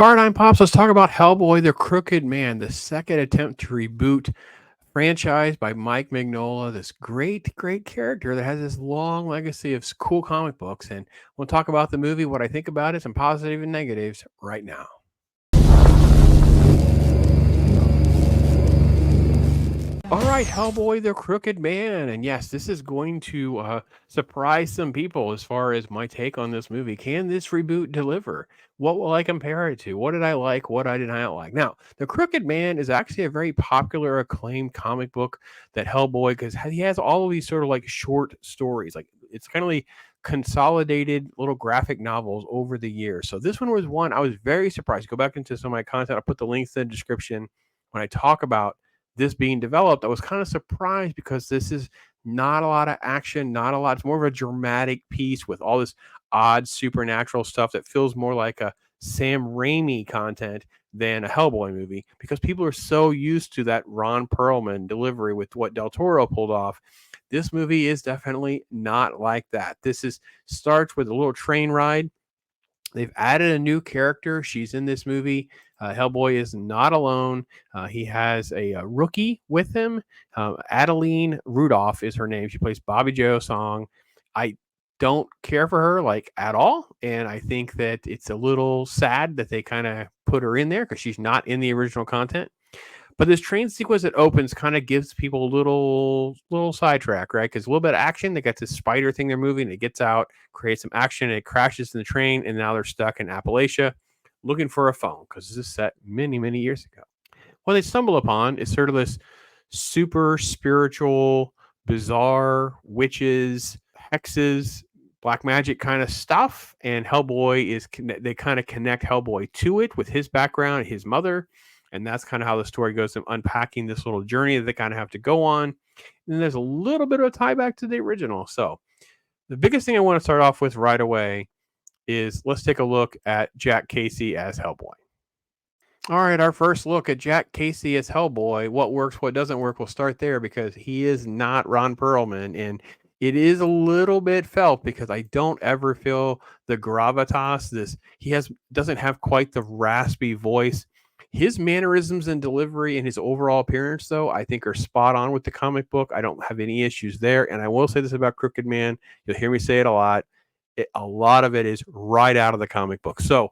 All right, I'm Pops. Let's talk about Hellboy, the Crooked Man, the second attempt to reboot franchise by Mike Mignola. This great character that has this long legacy of cool comic books. And we'll talk about the movie, what I think about it, some positive and negatives right now. All right, Hellboy, the Crooked Man. And yes, this is going to surprise some people as far as my take on this movie. Can this reboot deliver? What will I compare it to? What did I like? What I did not like? Now, The Crooked Man is actually a very popular, acclaimed comic book that Hellboy, because he has all of these sort of like short stories. Like it's kind of like consolidated little graphic novels over the years. So this one was one I was very surprised. Go back into some of my content. I'll put the links in the description when I talk about this being developed. I was kind of surprised because this is not a lot of action, not a lot. It's more of a dramatic piece with all this odd supernatural stuff that feels more like a Sam Raimi content than a Hellboy movie because people are so used to that Ron Perlman delivery with what Del Toro pulled off. This movie is definitely not like that. This is starts with a little train ride. They've added a new character. She's in this movie. Hellboy is not alone. He has a rookie with him. Adeline Rudolph is her name. She plays Bobby Joe Song. I don't care for her like at all, and I think that it's a little sad that they kind of put her in there because she's not in the original content. But this train sequence that opens kind of gives people a little sidetrack, right? Because a little bit of action, they got this spider thing they're moving, it gets out, creates some action, and it crashes in the train, and now they're stuck in Appalachia looking for a phone because this is set many years ago. What they stumble upon is sort of this super spiritual, bizarre witches, hexes, black magic kind of stuff, and Hellboy is they kind of connect Hellboy to it with his background, his mother, and that's kind of how the story goes. Them unpacking this little journey that they kind of have to go on, and there's a little bit of a tie back to the original. So the biggest thing I want to start off with right away is let's take a look at Jack Casey as Hellboy. All right, our first look at Jack Casey as Hellboy. What works, what doesn't work, we'll start there because he is not Ron Perlman. And it is a little bit felt because I don't ever feel the gravitas. He doesn't have quite the raspy voice. His mannerisms and delivery and his overall appearance, though, I think are spot on with the comic book. I don't have any issues there. And I will say this about Crooked Man. You'll hear me say it a lot. A lot of it is right out of the comic book. So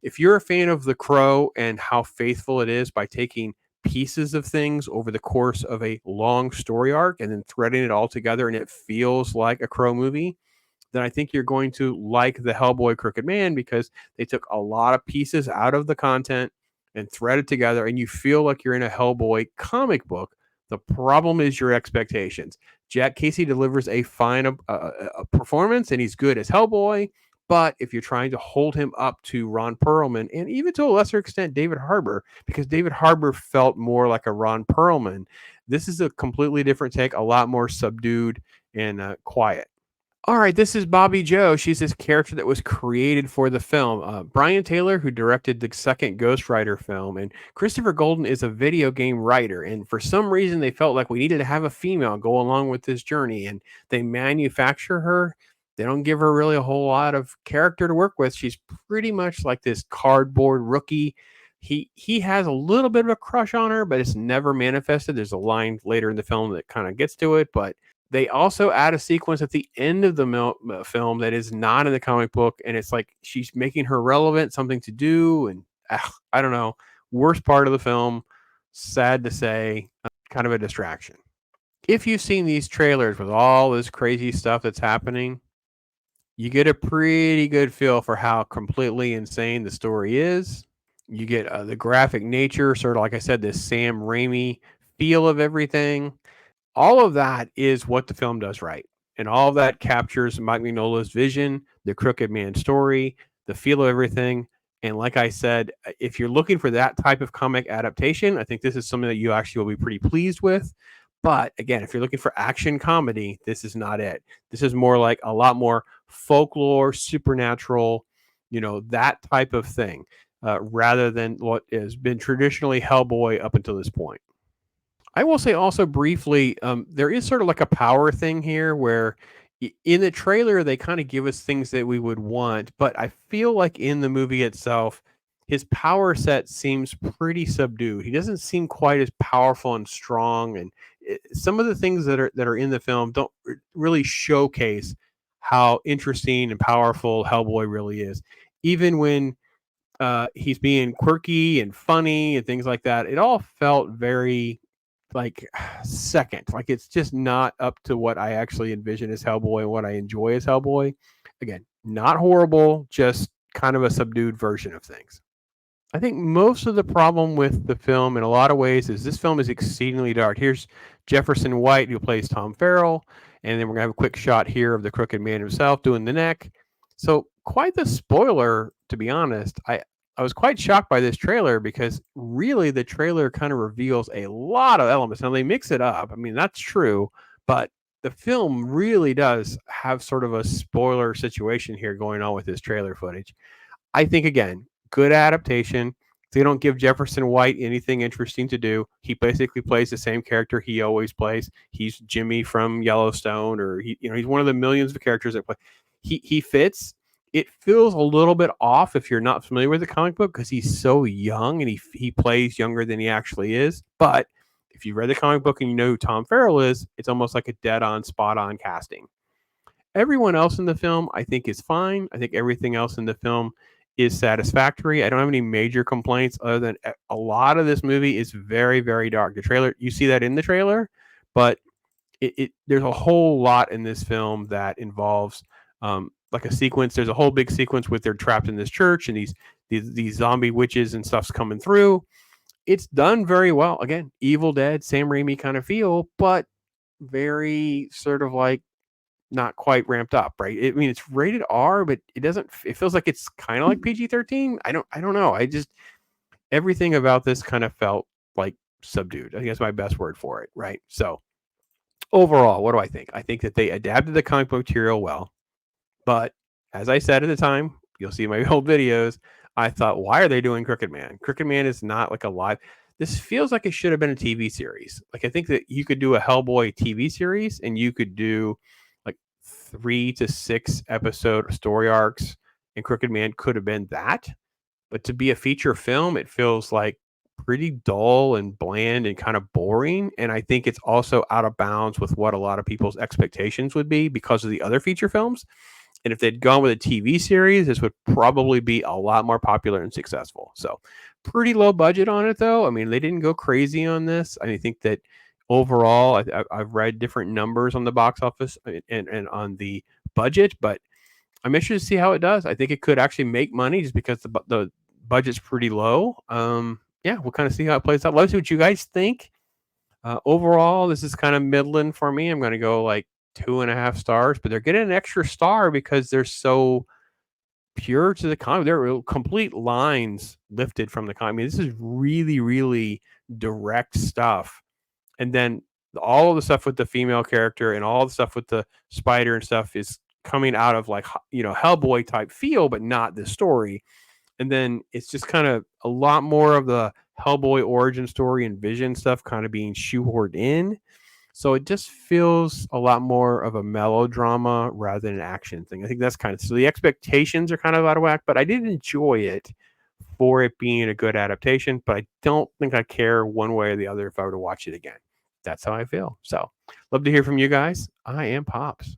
if you're a fan of The Crow and how faithful it is by taking pieces of things over the course of a long story arc and then threading it all together and it feels like a Crow movie, then I think you're going to like the Hellboy Crooked Man because they took a lot of pieces out of the content and threaded together and you feel like you're in a Hellboy comic book. The problem is your expectations. Jack Casey delivers a fine a performance and he's good as Hellboy. But if you're trying to hold him up to Ron Perlman and even to a lesser extent David Harbour, because David Harbour felt more like a Ron Perlman, this is a completely different take, a lot more subdued and quiet. All right, this is Bobby Joe. She's this character that was created for the film. Brian Taylor, who directed the second Ghost Rider film, and Christopher Golden is a video game writer. And for some reason, they felt like we needed to have a female go along with this journey, and they manufacture her. They don't give her really a whole lot of character to work with. She's pretty much like this cardboard rookie. He has a little bit of a crush on her, but it's never manifested. There's a line later in the film that kind of gets to it, but they also add a sequence at the end of the film that is not in the comic book, and it's like she's making her relevant, something to do, and I don't know. Worst part of the film, sad to say, kind of a distraction. If you've seen these trailers with all this crazy stuff that's happening, you get a pretty good feel for how completely insane the story is. You get the graphic nature, sort of like I said, this Sam Raimi feel of everything. All of that is what the film does right. And all of that captures Mike Mignola's vision, the Crooked Man story, the feel of everything. And like I said, if you're looking for that type of comic adaptation, I think this is something that you actually will be pretty pleased with. But again, if you're looking for action comedy, this is not it. This is more like a lot more folklore, supernatural, that type of thing, rather than what has been traditionally Hellboy up until this point. I will say also briefly, there is sort of like a power thing here where in the trailer, they kind of give us things that we would want, but I feel like in the movie itself, his power set seems pretty subdued. He doesn't seem quite as powerful and strong, and some of the things that are in the film don't really showcase how interesting and powerful Hellboy really is. Even when he's being quirky and funny and things like that, it all felt very like second. Like it's just not up to what I actually envision as Hellboy and what I enjoy as Hellboy. Again, not horrible, just kind of a subdued version of things. I think most of the problem with the film in a lot of ways is this film is exceedingly dark. Here's Jefferson White, who plays Tom Farrell, and then we're going to have a quick shot here of the Crooked Man himself doing the neck. So, quite the spoiler, to be honest. I was quite shocked by this trailer because really the trailer kind of reveals a lot of elements. Now, they mix it up. I mean, that's true, but the film really does have sort of a spoiler situation here going on with this trailer footage. I think again, good adaptation. They don't give Jefferson White anything interesting to do. He basically plays the same character he always plays. He's Jimmy from Yellowstone, or he's one of the millions of characters that play. He fits. It feels a little bit off if you're not familiar with the comic book because he's so young and he plays younger than he actually is. But if you read the comic book and you know who Tom Farrell is, it's almost like a dead on, spot on casting. Everyone else in the film, I think, is fine. I think everything else in the film is satisfactory. I don't have any major complaints other than a lot of this movie is very, very dark. The trailer, you see that in the trailer, but there's a whole lot in this film that involves like a sequence. There's a whole big sequence with they're trapped in this church and these zombie witches and stuff's coming through. It's done very well. Again, Evil Dead, Sam Raimi kind of feel, but very sort of like not quite ramped up, right? I mean, it's rated R, but it doesn't. It feels like it's kind of like PG-13. I don't know. I just everything about this kind of felt like subdued. I think that's my best word for it, right? So overall, what do I think? I think that they adapted the comic book material well, but as I said at the time, you'll see my old videos. I thought, why are they doing Crooked Man? Crooked Man is not like a live. This feels like it should have been a TV series. Like I think that you could do a Hellboy TV series, and you could do like 3 to 6 episode story arcs, and Crooked Man could have been that. But to be a feature film, it feels like pretty dull and bland and kind of boring. And I think it's also out of bounds with what a lot of people's expectations would be because of the other feature films. And if they'd gone with a TV series, this would probably be a lot more popular and successful. So, pretty low budget on it, though. I mean, they didn't go crazy on this. I think that overall, I've read different numbers on the box office and on the budget, but I'm interested to see how it does. I think it could actually make money just because the budget's pretty low. Yeah, we'll kind of see how it plays out. Let's see what you guys think. Overall, this is kind of middling for me. I'm going to go like 2.5 stars, but they're getting an extra star because they're so pure to the comic. They're complete lines lifted from the comic. I mean, this is really, really direct stuff. And then all of the stuff with the female character and all the stuff with the spider and stuff is coming out of like, Hellboy type feel, but not this story. And then it's just kind of a lot more of the Hellboy origin story and vision stuff kind of being shoehorned in. So it just feels a lot more of a melodrama rather than an action thing. I think that's kind of so the expectations are kind of out of whack, but I did enjoy it for it being a good adaptation. But I don't think I care one way or the other if I were to watch it again. That's how I feel. So love to hear from you guys. I am Pops.